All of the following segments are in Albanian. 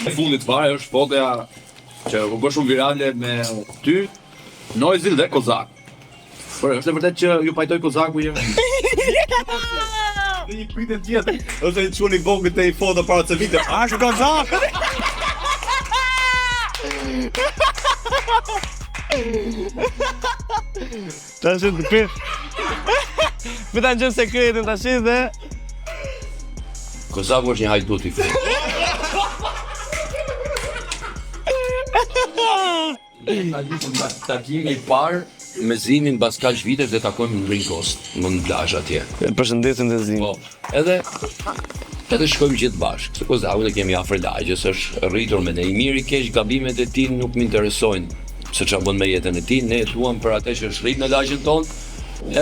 E fundit fare është fotoja që u bë shumë virale me ty, Noizin dhe Kozak. Por është e vërtet që ju pajtoj Kozaku jemi? Dhe një pyetje tjetër, është e çuni vogël te i foto para të vitit. A është Kozak? Tash të pyet. Me ta gjën sekretin tash dhe Kozaku është një hajdut i fort. Takimi i parë me Zimin pas kaq vitesh dhe takojmë në Green Coast, në plazh atje. Përshëndesim të Zimin. Po, edhe shkojmë gjithë bashkë. Se Kozakun e kemi afër lagjes, është rritur me ne. I mirë i keq, gabimet e tij nuk më interesojnë se çfarë bën me jetën e tij. Ne jetuam për atë që është rrit në lagjen tonë,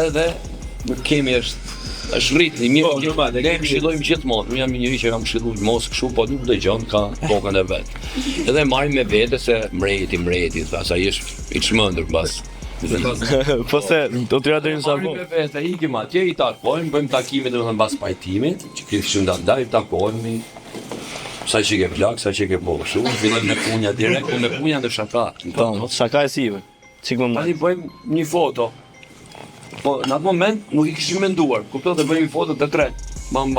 edhe kemi është rrit i mirë. Ne këshillojmë gjithmonë. Unë jam një njeri që kam këshilluar mos kështu, po nuk dëgjon, ka kokën e vet. Edhe marrim me vete se mreti, thas, ai është i çmendur mbas. Po se, do të deri në Savo. Vetë ikim atje, i takojmë, bëjmë takime domethënë mbas pajtimit, që kishim ndaj takohemi. Sa që ke plak, sa që ke po kështu, fillojmë me punja direkt, me punja në shaka. Po, shaka e sive. Çik më. Tani bëjmë një foto. Po në atë moment nuk i kishim menduar, kupton të bëjmë një foto të tre. Bam.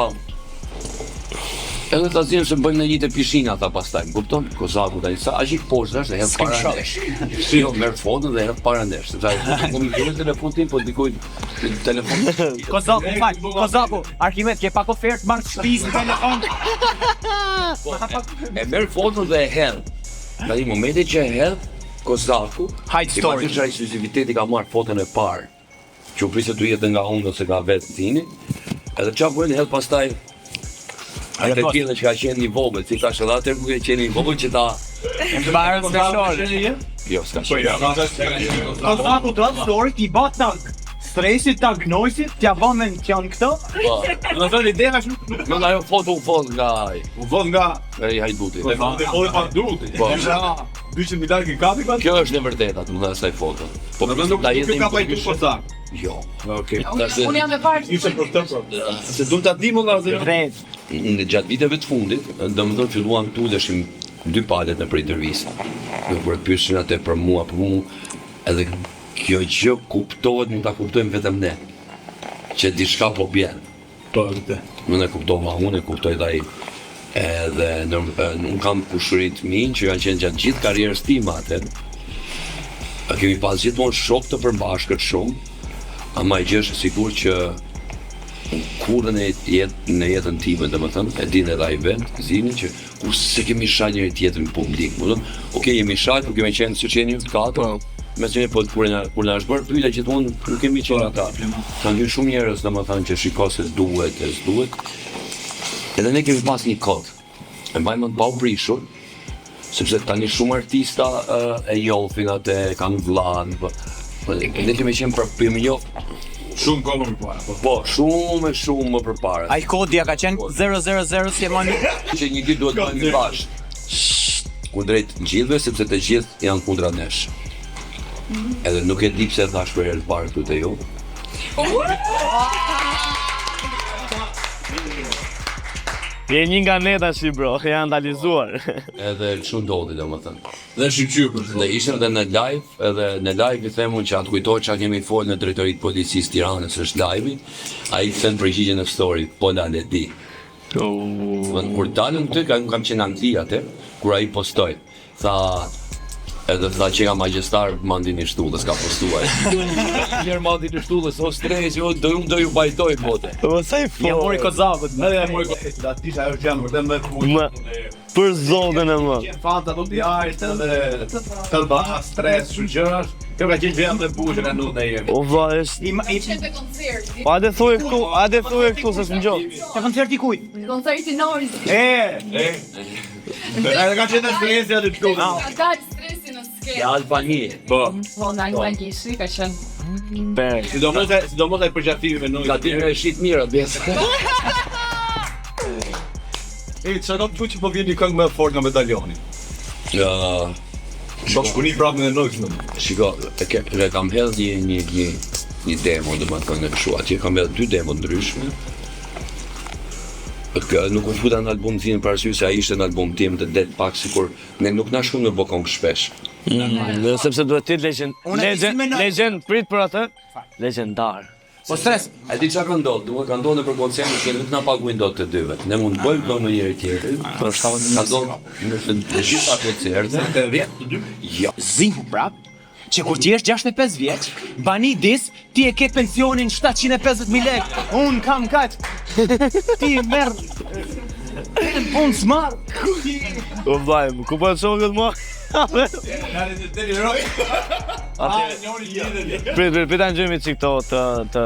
Edhe ta zgjidhim se bëjmë në një të pishinë ata pastaj, kupton? Kozaku tani sa aq i poshtë është, hedh para nesh. Jo, merr foton dhe hedh para nesh. Sepse nuk më jep telefonin tim, po dikujt telefon. Kozaku, Arkimet, ke pak ofertë marr shtëpisë telefon. E merr foton dhe e hedh. Tani momenti që e hedh Kozaku, Hide story. Që eksklusiviteti ka marr foton e parë. Që u prisë të jetë nga unë ose nga vetë tini. Edhe çfarë bën hedh pastaj atë tjetër që ka qenë një vogël, si tash edhe atë ku ka qenë një vogël që ta Mbarën special. Jo, s'ka Po ja. Kozaku të atë story ti bë tank. Stresit, tank noisit, t'ja bën që janë këto. Po. Do të thonë ideja është nuk Në ajo foto u fol nga ai. u vën nga Ai hajduti. pa duti. Po. 200.000 lekë kapi pas. Kjo është e vërtetë, domethënë asaj foto. Po Do të thonë ta nuk jetë ka pajtu Kozak. Jo. Okej. Unë jam e parë. Ishte për të. Se duhet ta di më vallë. Drejt. Në gjatë viteve të fundit, domethënë filluam të uleshim dy palet në për intervistë. Nuk për të pyesin atë për mua, edhe kjo gjë kuptohet, nuk ta kuptojmë vetëm ne. Që diçka po bjen. Po, vërtet. Unë e kuptova, unë e kuptoj dhe ai. Edhe unë kam kushërit minë që kanë qenë gjatë gjithë karrierës time atë. Kemi pas gjithmonë shok të përmbashkët shumë, ama i gjë është sigur që kurrën e në jetën time, domethënë, e dinë edhe ai vend, Zini, që kur se kemi shajë njëri tjetrin publik, domethënë, okay, jemi shajë, por kemi qenë siç jeni ju të katër. Mes ne po kur na është bërë pyetja gjithmonë nuk kemi qenë ata. Kanë qenë shumë njerëz domethënë që shikojnë se s'duhet. Edhe ne kemi pas një kod. E mbajmë të pauprishur, sepse tani shumë artista e njohin atë, kanë vllain, po ne kemi qenë për një Shumë kohë më parë. po shumë më përpara. Ai kodja ka qenë 000 si e mani. Që një ditë duhet të bëjmë bashkë. Kundrejt gjithëve, sepse të gjithë janë kundra nesh. Edhe nuk e di pse thash për herë të parë këtu te ju. Je një nga ne tash bro, e analizuar. Edhe çu ndodhi domethënë. Dhe shqyr për Dhe ishte edhe në live i themun që atë kujtoj çka kemi folë në drejtoritë të policisë Tiranës është live-i. Ai thën përgjigjen e storit, po la le di. Kur dalëm këtu kam qenë në Angli atë, kur ai postoi. Edhe tha që ka magjestar mandin i shtullës, ka postuar. Njërë mandin i shtullës, o stres, do ju bajtoj bote. Po sa i Ja mori Kozakut. Edhe e mori Kozakut. Aty ajo që janë vërtet më punë. Për zotin e më. Fanta do t'i ajtë edhe tërba, stres, shumë gjërash. Kjo ka qenë vend dhe bushën e nutë e jemi. O vla, është... Ishte koncert. Hajde thuaj këtu se s'mëgjon. Te koncerti kujt? Koncerti Noris. Edhe ka qenë stresi aty këtu. Ka dalë stresi në skenë. Ja Albani. Po. Po nga Gishi ka qenë. Per. Sidomos ai përgjatimi me Nga ti në shit mirë, bjesë. Çfarë do të thotë që po vjen një këngë më fort nga Medaljoni? Shkoni prapë me Noix. Shiko, e kam hedh një demo, domethënë kështu, atje kam hedh dy demo ndryshme. Nuk u futa në album tim për arsye se ai ishte në album tim të det pak sikur ne nuk na shkon me bokong shpesh. Sepse duhet të jetë Unë e di si mendoj. legend, prit për atë, legjendar. Po stres. A di çfarë ka ndodhur? Duhet ka ndodhur për koncertin që nuk na paguajnë dot të dyve. Ne mund të bëjmë në njëri tjetrin. Ka ndodhur në të gjitha koncertet. Të 10 të 2. Ja. Zihu prap, që kur ti je 65 vjeç, bani dis, ti e ke pensionin 750.000 lekë. Unë kam kaq. Ti merr punë smart. O vllai, ku po të shoh këtë mua? Prit ta ngjojmë çik të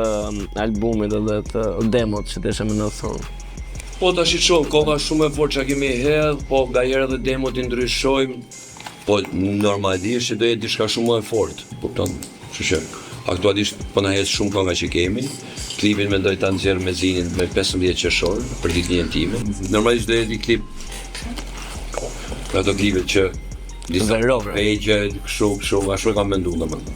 albumit edhe të demot që desha më në thonë. Po tash i shoh, koha shumë e fortë që kemi hedh, po ngaherë edhe demot i ndryshojmë. Po normalisht që do jetë diçka shumë më e fortë, kupton? Kështu që aktualisht po na hedh shumë konga që kemi. Klipin mendoj ta nxjerr me Zinin me 15 qershor për ditën time. Normalisht do jetë klip ato klipet që disa Verove. pejgje, kështu, ashtu e kam menduar domethënë.